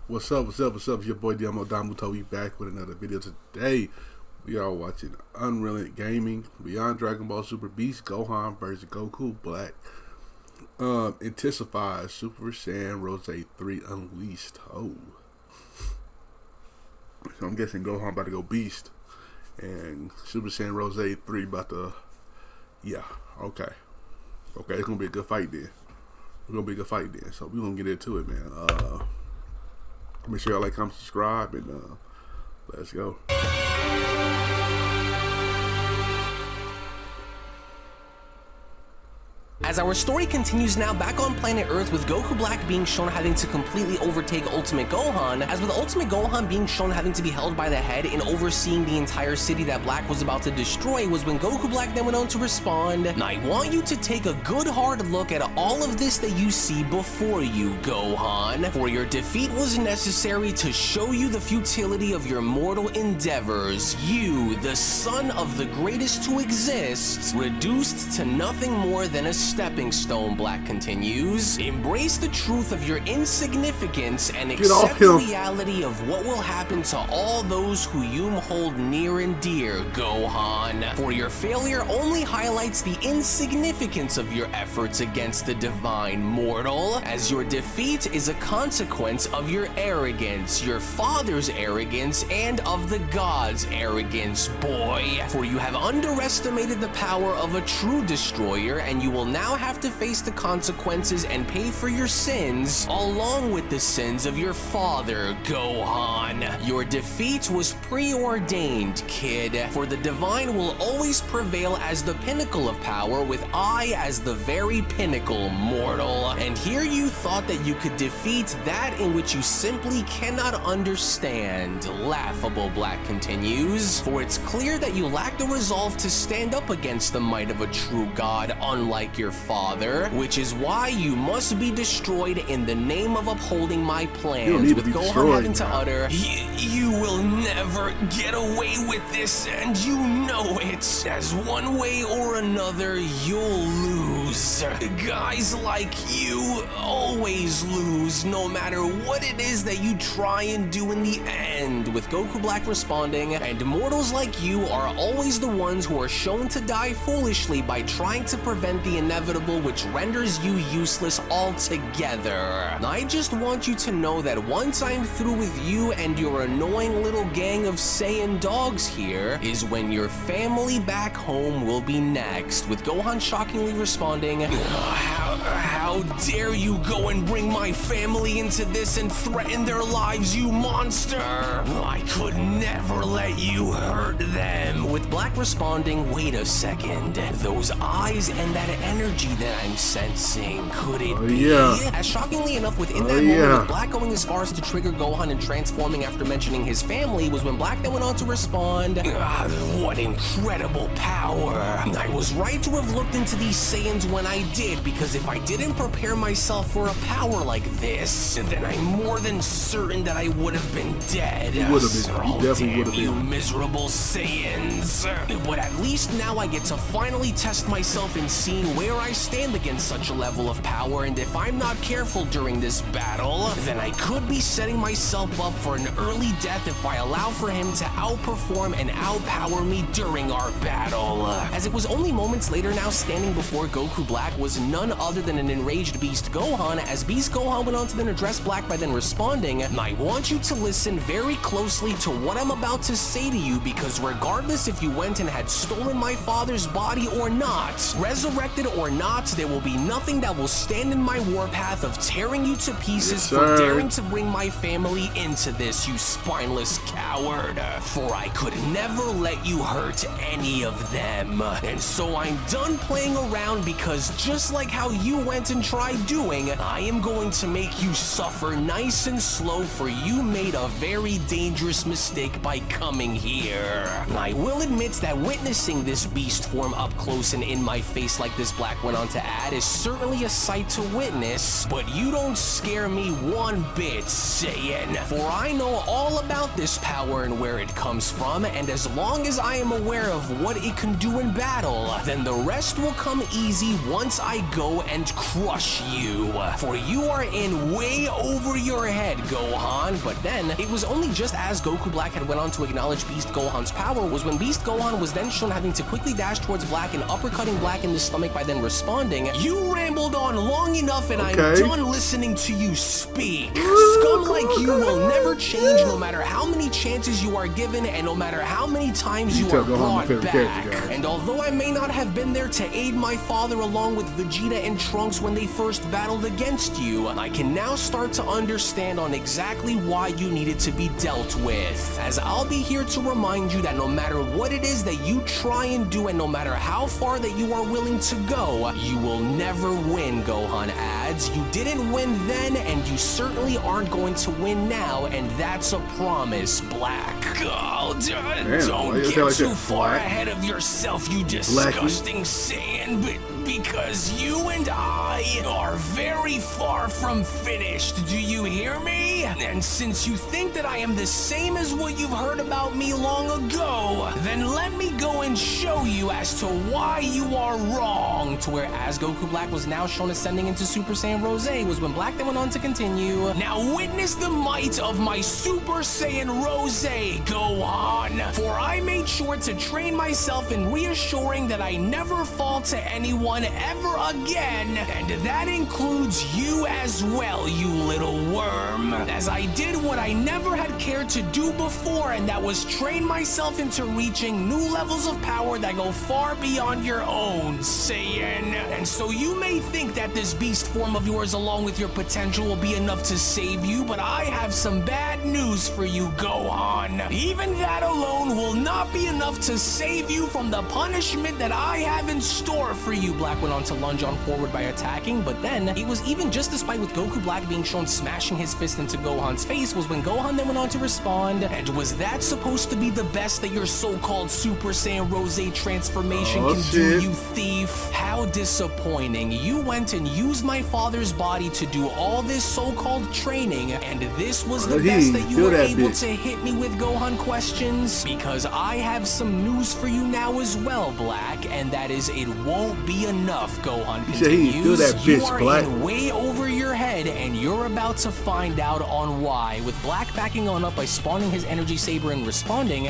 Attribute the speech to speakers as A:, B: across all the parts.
A: What's up, what's up, what's up? It's your boy Domuto. We back with another video today. We are watching UnrealEntGaming Beyond Dragon Ball Super Beast Gohan versus Goku Black. Intensifies Super Saiyan Rose 3 Unleashed. Oh. So I'm guessing Gohan about to go Beast. And Super Saiyan Rose 3 about to... Yeah, okay. Okay, it's going to be a good fight then. It's going to be a good fight then. So we're going to get into it, man. Make sure y'all like, comment, subscribe, and let's go.
B: As our story continues now back on planet Earth, with Goku Black being shown having to completely overtake Ultimate Gohan, as with Ultimate Gohan being shown having to be held by the head and overseeing the entire city that Black was about to destroy, was when Goku Black then went on to respond, "Now I want you to take a good hard look at all of this that you see before you, Gohan, for your defeat was necessary to show you the futility of your mortal endeavors. You, the son of the greatest to exist, reduced to nothing more than a stepping stone," Black continues. "Embrace the truth of your insignificance and accept the reality of what will happen to all those who you hold near and dear, Gohan. For your failure only highlights the insignificance of your efforts against the divine mortal, as your defeat is a consequence of your arrogance, your father's arrogance, and of the gods' arrogance, boy. For you have underestimated the power of a true destroyer, and you will now have to face the consequences and pay for your sins, along with the sins of your father, Gohan. Your defeat was preordained, kid, for the divine will always prevail as the pinnacle of power, with I as the very pinnacle, mortal. And here you thought that you could defeat that in which you simply cannot understand. Laughable," Black continues. "For it's clear that you lack the resolve to stand up against the might of a true god, unlike your father, which is why you must be destroyed in the name of upholding my plans," with Gohan having to utter, You will never get away with this, and you know it. As one way or another, you'll lose. Guys like you always lose, no matter what it is that you try and do in the end," with Goku Black responding, "And mortals like you are always the ones who are shown to die foolishly by trying to prevent the inevitable, which renders you useless altogether. I just want you to know that once I'm through with you and your annoying little gang of Saiyan dogs here, is when your family back home will be next," with Gohan shockingly responding, How dare you go and bring my family into this and threaten their lives, you monster! I could never let you hurt them," with Black responding, "Wait a second, those eyes and that energy that I'm sensing, could it be?"
A: Yeah.
B: As shockingly enough, within that moment, with Black going as far as to trigger Gohan and transforming after mentioning his family, was when Black then went on to respond, "What incredible power! I was right to have looked into these Saiyans when I did, because if I didn't prepare myself for a power like this, then I'm more than certain that I would have been dead.
A: He would have been. He definitely would have been.
B: You miserable Saiyans. But at least now I get to finally test myself in seeing where I stand against such a level of power, and if I'm not careful during this battle, then I could be setting myself up for an early death if I allow for him to outperform and outpower me during our battle." As it was only moments later now, standing before Goku Black was none other than an enraged Beast Gohan, as Beast Gohan went on to then address Black by then responding, "I want you to listen very closely to what I'm about to say to you, because regardless if you went and had stolen my father's body or not, resurrected or not, there will be nothing that will stand in my warpath of tearing you to pieces for daring to bring my family into this, you spineless coward. For I could never let you hurt any of them. And so I'm done playing around, because just like how you went and tried doing, I am going to make you suffer nice and slow, for you made a very dangerous mistake by coming here. I will admit that witnessing this beast form up close and in my face like this," Black Black went on to add, is certainly a sight to witness, but you don't scare me one bit, Saiyan. For I know all about this power and where it comes from, and as long as I am aware of what it can do in battle, then the rest will come easy once I go and crush you. For you are in way over your head, Gohan. But then, it was only just as Goku Black had went on to acknowledge Beast Gohan's power was when Beast Gohan was then shown having to quickly dash towards Black and uppercutting Black in the stomach by then responding, "You rambled on long enough and I'm done listening to you speak. Scum like you will never change no matter how many chances you are given and no matter how many times you are brought back. And although I may not have been there to aid my father along with Vegeta and Trunks when they first battled against you, I can now start to understand on exactly why you needed to be dealt with. As I'll be here to remind you that no matter what it is that you try and do and no matter how far that you are willing to go, you will never win," Gohan adds. "You didn't win then and you certainly aren't going to win now, and that's a promise, Black." Oh, don't get too far ahead of yourself, you disgusting Saiyan, but because you and I are very far from finished, do you hear me? And since you think that I am the same as what you've heard about me long ago, then let me go and show you as to why you are wrong. To where as Goku Black was now shown ascending into Super Saiyan Rose was when Black then went on to continue, "Now witness the might of my Super Saiyan Rose, Gohan. For I made sure to train myself in reassuring that I never fall to anyone ever again, and that includes you as well, you little worm. As I did what I never had cared to do before, and that was train myself into reaching new levels of power that go far beyond your own, Saiyan. And so you may think that this beast form of yours along with your potential will be enough to save you, but I have some bad news for you, Gohan. Even that alone will not be enough to save you from the punishment that I have in store for you." Black went on to lunge on forward by attacking, but then it was even just despite with Goku Black being shown smashing his fist into Gohan's face was when Gohan then went on to respond, "And was that supposed to be the best that your so-called Super Saiyan Rose transformation can do, you thief? How disappointing. You went and used my father's body to do all this so-called training, and this was the best that you were able to hit me with, Gohan questions? Because I have some news for you now as well, Black, and that is it won't be enough," Gohan continues. "You are in way over your head, and you're about to find out on why." With Black backing on up by spawning his energy saber and responding,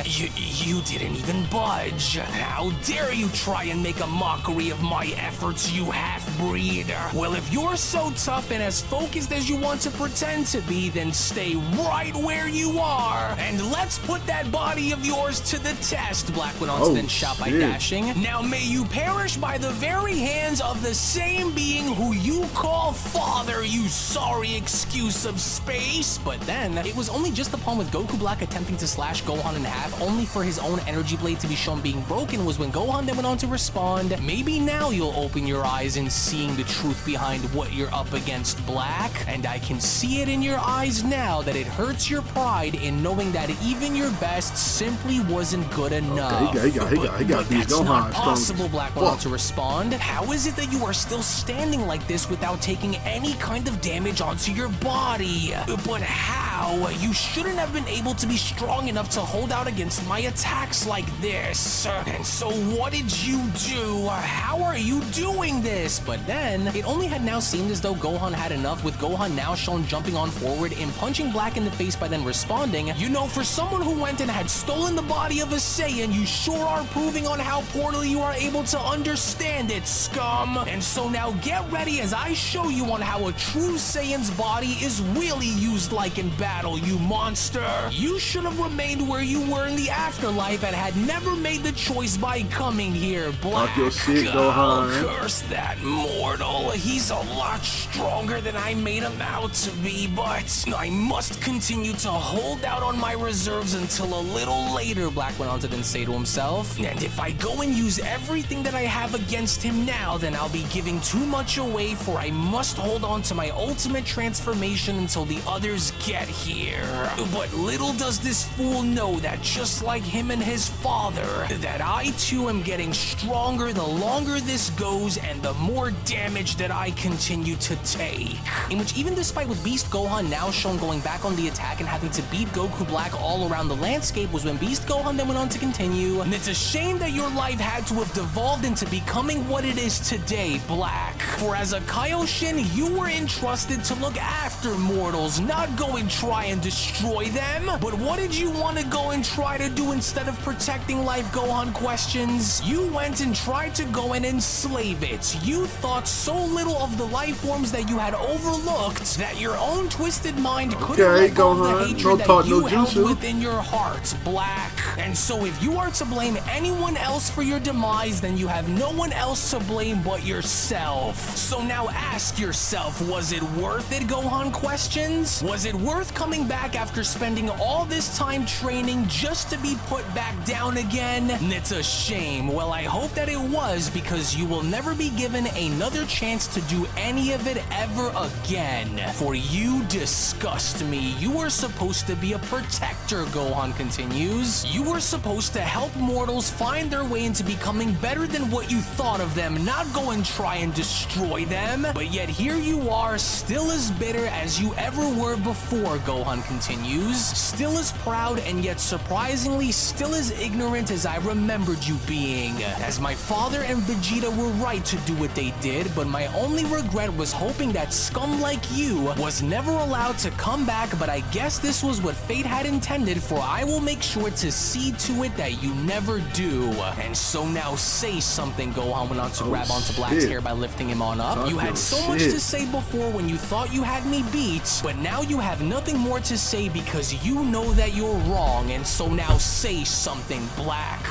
B: You didn't even budge. How dare you try and make a mockery of my efforts, you half-breed. Well, if you're so tough and as focused as you want to pretend to be, then stay right where you are, and let's put that body of yours to the test," Black went on to then shout by dashing. "Now may you perish by the very hands of the same being who you call father, you sorry excuse of space." But then, it was only just upon with Goku Black attempting to slash Gohan in half, only for his own energy blade to be shown being broken, was when Gohan then went on to respond, "Maybe now you'll open your eyes in seeing the truth behind what you're up against, Black. And I can see it in your eyes now that it hurts your pride in knowing that even your best simply wasn't good enough."
A: Okay, he got these
B: That's not possible, Black went on to respond. "How is it that you are still standing like this without taking any kind of damage onto your body? But how? You shouldn't have been able to be strong enough to hold out against my attacks like this. And so what did you do? How are you doing this?" But then, it only had now seemed as though Gohan had enough, with Gohan now shown jumping on forward and punching Black in the face by then responding, "You know, for someone who went and had stolen the body of a Saiyan, you sure are proving on how poorly you are able to understand it, scum. And so now get ready as I show you on how a true Saiyan's body is really used like in battle, you monster. You should have remained where you were in the afterlife and had never made the choice by coming here, Black.
A: Talk your shit, Gohan.
B: Curse that mortal. He's a lot stronger than I made him out to be, but I must continue to hold out on my reserves until a little later," Black went on to then say to himself. "And if I go and use everything that I have against him now, then I'll be giving too much away, for I must hold on to my ultimate transformation until the others get here. But little does this fool know that just like him and his father, that I too am getting stronger the longer this goes and the more damage that I continue to take. In which even despite with Beast Gohan now shown going back on the attack and having to beat Goku Black all around the landscape was when Beast Gohan then went on to continue, and it's a shame that your life had to have devolved into becoming what it is today, Black. For as a Kaioshin, you were entrusted to look after mortals, not go and try and destroy them. But what did you want to go and try to do instead of protecting life, Gohan questions? You went and tried to go and enslave it. You thought so little of the life forms that you had overlooked that your own twisted mind couldn't let go of the hatred that you held within your heart, Black. And so if you are to blame anyone else for your demise, then you have no one else to blame but yourself. So now ask yourself, was it worth it, Gohan questions? Was it worth coming back after spending all this time training just to be put back down again? It's a shame. Well, I hope that it was, because you will never be given another chance to do any of it ever again. For you disgust me. You were supposed to be a protector, Gohan continues. You were supposed to help mortals find their way into becoming better than what you thought of them, not go and try and destroy them. But yet here you are, still as bitter as you ever were before, Gohan continues. Still as proud and yet surprisingly still as ignorant as I remembered you being. As my father and Vegeta were right to do what they did, but my only regret was hoping that scum like you was never allowed to come back, but I guess this was what fate had intended, for I will make sure to see to it that you never do. And so now say something, Gohan went on to grab onto Black's hair by lifting him on up. You had so much to say before when you thought you had me beat, but now you have nothing more to say because you know that you're wrong, and so now say something, Black.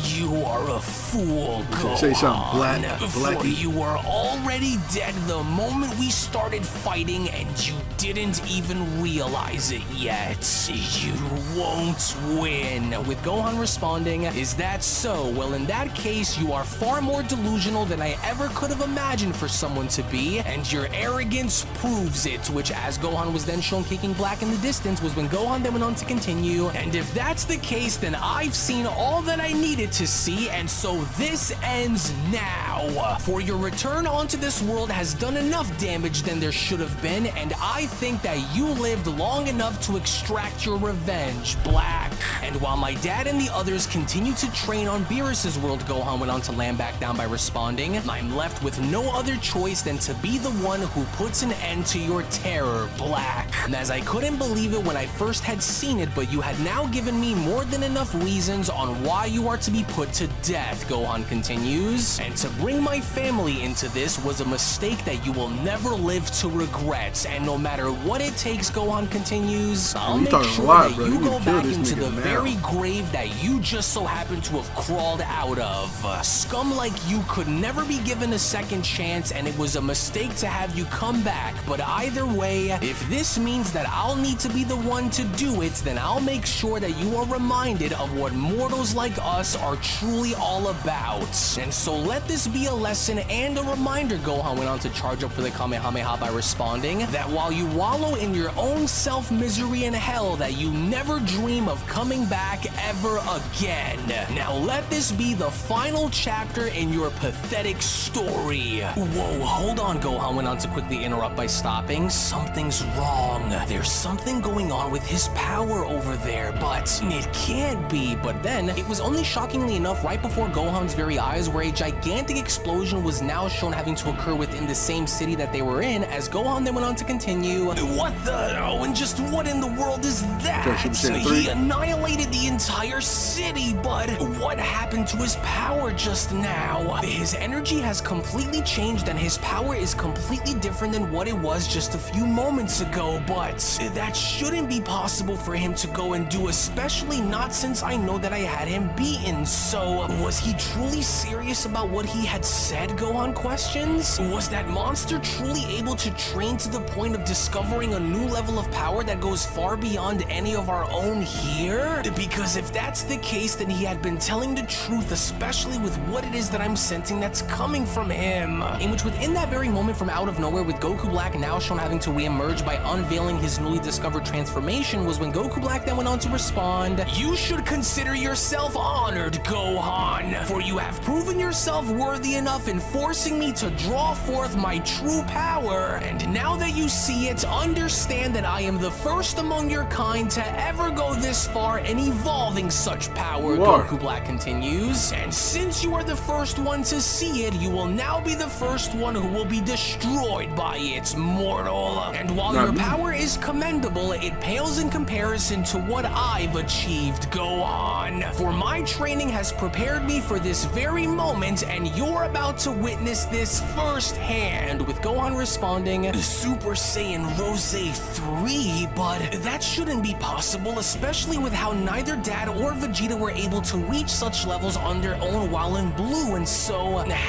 B: You are a fool, Gohan.
A: Say something, Black.
B: For you were already dead the moment we started fighting, and you didn't even realize it yet. You won't win. With Gohan responding, is that so? Well, in that case, you are far more delusional than I ever could have imagined for someone to be, and your arrogance proves it, which as Gohan was then shown kicking Black in the distance was when Gohan then went on to continue, and if that's the case, then I've seen all that I needed to see, and so this ends now. For your return onto this world has done enough damage than there should have been, and I think that you lived long enough to extract your revenge, Black. And while my dad and the others continue to train on Beerus's world, Gohan went on to land back down by responding, I'm left with no other choice than to be the one who puts an end to your terror, Black. And as I couldn't believe it when I first had seen it, but you had now given me more than enough reasons on why you are to be put to death, Gohan continues. And to bring my family into this was a mistake that you will never live to regret. And no matter what it takes, Gohan continues, I'll make sure that you go back into the very grave that you just so happen to have crawled out of. Scum like you could never be given a second chance, and it was a mistake to have you come back. But either way, if this means that I'll need to be the one to do it, then I'll make sure that you are reminded of what mortals like us are truly all about. And so let this be a lesson and a reminder, Gohan went on to charge up for the Kamehameha by responding, that while you wallow in your own self-misery and hell, that you never dream of coming back ever again. Now let this be the final chapter in your pathetic story. Whoa, hold on, Gohan went on to quickly interrupt by stopping. Something's wrong. There's something going on with his power over there, but it can't be. But then, it was only shockingly enough right before Gohan's very eyes where a gigantic explosion was now shown having to occur within the same city that they were in, as Gohan then went on to continue, what the, oh, and just what in the world is that? He annihilated the entire city, but what happened to his power just now? His energy has completely changed and his power is completely different than what it was just a few moments ago, but that shouldn't be possible for him to go and do, especially not since I know that I had him beaten. So was he truly serious about what he had said, Gohan questions? Was that monster truly able to train to the point of discovering a new level of power that goes far beyond any of our own here? Because if that's the case, then he had been telling the truth, especially with what it is that I'm sensing that's coming from him. In which within that very moment from out of nowhere, with Goku Black now shown having to re-emerge by unveiling his newly discovered transformation, was when Goku Black then went on to respond, "You should consider yourself honored, Gohan, for you have proven yourself worthy enough in forcing me to draw forth my true power, and now that you see it, understand that I am the first among your kind to ever go this far in evolving such power," Goku Black continues, "and since you are the first one to see it, you will now be the first one who will be destroyed by it, mortal. And while your power is commendable, it pales in comparison to what I've achieved, Gohan. For my training has prepared me for this very moment, and you're about to witness this firsthand," with Gohan responding, "Super Saiyan Rose 3, but that shouldn't be possible, especially with how neither Dad or Vegeta were able to reach such levels on their own while in blue, and so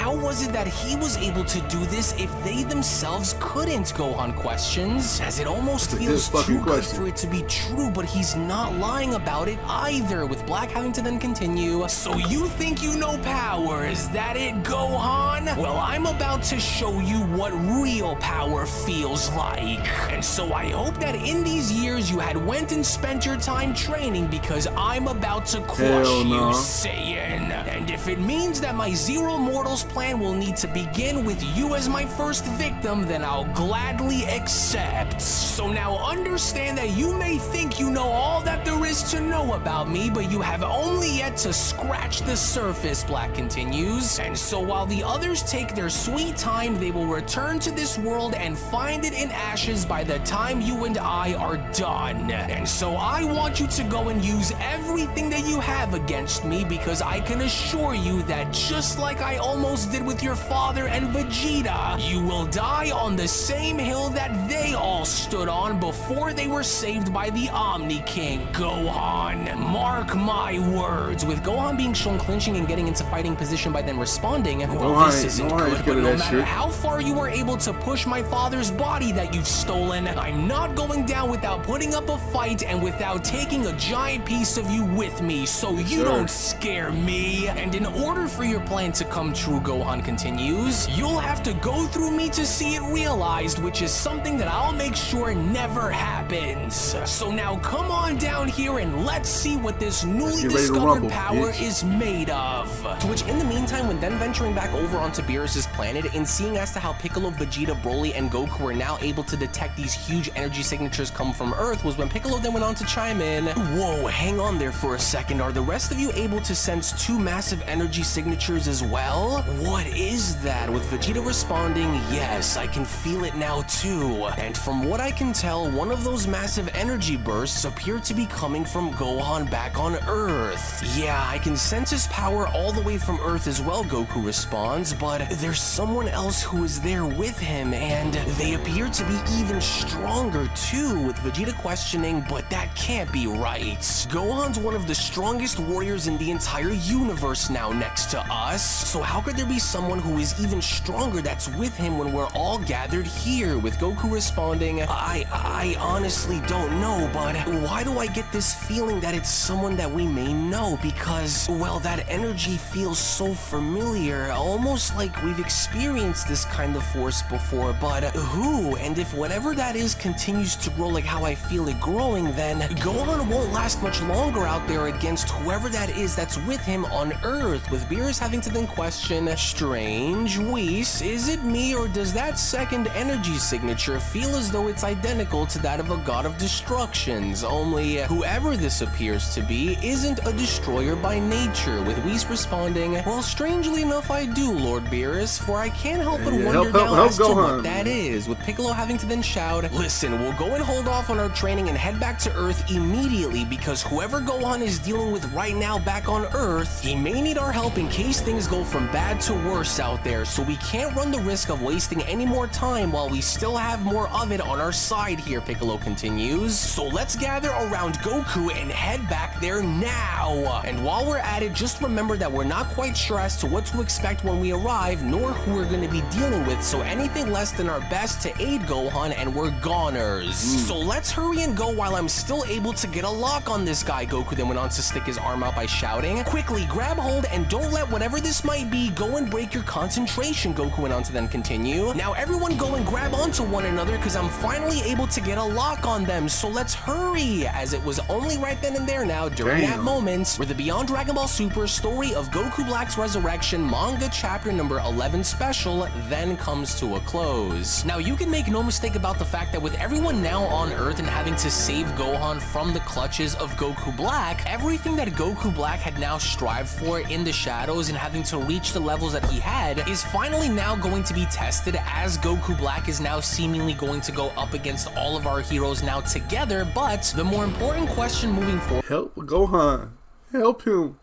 B: how was it that he was able to do this if they themselves couldn't?" Gohan questions, as it almost feels too good for it to be true, but he's not lying about it either, with Black having to then continue, "So you think you know power, is that it, Gohan? Well, I'm about to show you what real power feels like, and so I hope that in these years you had went and spent your time training, because I'm about to crush you, Saiyan. And if it means that my Zero Mortals plan will need to begin with you as my first victim, then I'll gladly accept. So now understand that you may think you know all that there is to know about me, but you have only yet to scratch the surface," Black continues, "and so while the others take their sweet time, they will return to this world and find it in ashes by the time you and I are done. And so I want you to go and use everything that you have against me, because I can assure you that just like I almost did with your father and Vegeta, you will die on the same hill that they all stood on before they were saved by the Omni King, Gohan. Mark my words," with Gohan being shown clinching and getting into fighting position by then responding, "Well, this isn't good, but no matter how far you were able to push my father's body that you've stolen, I'm not going down without putting up a fight and without taking a giant piece of you with me, so you don't scare me. And in order for your plan to come true," Gohan continues, "you'll have to go through me to see it realized, which is something that I'll make sure never happens. So now come on down here and let's see what this newly discovered power is made of." To which, in the meantime, when then venturing back over onto Beerus' planet and seeing as to how Piccolo, Vegeta, Broly, and Goku were now able to detect these huge energy signatures come from Earth, was when Piccolo then went on to chime in, "Whoa, hang on there for a second. Are the rest of you able to sense two massive energy signatures as well? What is that?" With Vegeta responding, "Yes, I can feel it now too. And from what I can tell, one of those massive energy bursts appear to be coming from Gohan back on Earth." "Yeah, I can sense his power all the way from Earth as well," Goku responds, "but there's someone else who is there with him, and they appear to be even stronger too," with Vegeta questioning, "But that can't be right. Gohan's one of the strongest warriors in the entire universe now next to us, so how could there be someone who is even stronger that's with him when we're all gathered here?" With Goku responding, I honestly don't know, but why do I get this feeling that it's someone that we may know? Because, well, that energy feels so familiar, almost like we've experienced this kind of force before, but who? And if whatever that is continues to grow like how I feel it growing, then Gohan won't last much longer out there against whoever that is that's with him on Earth. With Beerus having to then question, "Strange, Whis, is it me, or does that second energy signature feel as though it's identical to that of a god of destructions, only whoever this appears to be isn't a destroyer by nature?" With Whis responding, "Well, strangely enough I do, Lord Beerus, for I can't help but wonder now as to what that is." With Piccolo having to then shout, "Listen, we'll go and hold off on our training and head back to Earth immediately, because whoever Gohan is dealing with right now back on Earth, he may need our help in case things go from bad to worse out there, so we can't run the risk of wasting any more time while we still have more of it on our side here," Piccolo continues. "So let's gather around Goku Goku and head back there now. And while we're at it, just remember that we're not quite sure as to what to expect when we arrive, nor who we're going to be dealing with, so anything less than our best to aid Gohan and we're goners. So let's hurry and go while I'm still able to get a lock on this guy. Goku then went on to stick his arm out by shouting, "Quickly grab hold and don't let whatever this might be go and break your concentration." Goku went on to then continue, "Now everyone go and grab onto one another because I'm finally able to get a lock on them, so let's hurry," as it was only right then and there now during that moment where the Beyond Dragon Ball Super story of Goku Black's Resurrection manga chapter number 11 special then comes to a close. Now you can make no mistake about the fact that with everyone now on Earth and having to save Gohan from the clutches of Goku Black, everything that Goku Black had now strived for in the shadows and having to reach the levels that he had is finally now going to be tested, as Goku Black is now seemingly going to go up against all of our heroes now together. But the more important question moving forward—
A: help Gohan. Help him.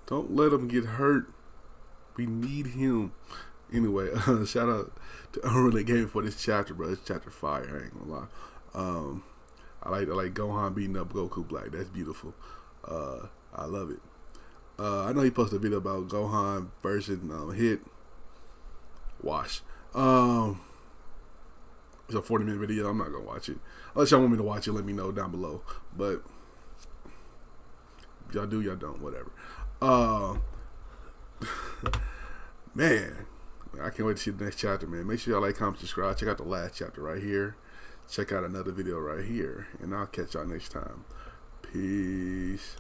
A: Don't let him get hurt. We need him. Anyway, shout out to UnrealEntGaming for this chapter, bro. This chapter fire, I ain't gonna lie. I like Gohan beating up Goku Black. That's beautiful. I love it. I know he posted a video about Gohan versus Hit. Wash. It's a 40-minute video. I'm not gonna watch it. Unless y'all want me to watch it, let me know down below. But y'all do, y'all don't, whatever. Man, I can't wait to see the next chapter, man. Make sure y'all like, comment, subscribe. Check out the last chapter right here. Check out another video right here. And I'll catch y'all next time. Peace.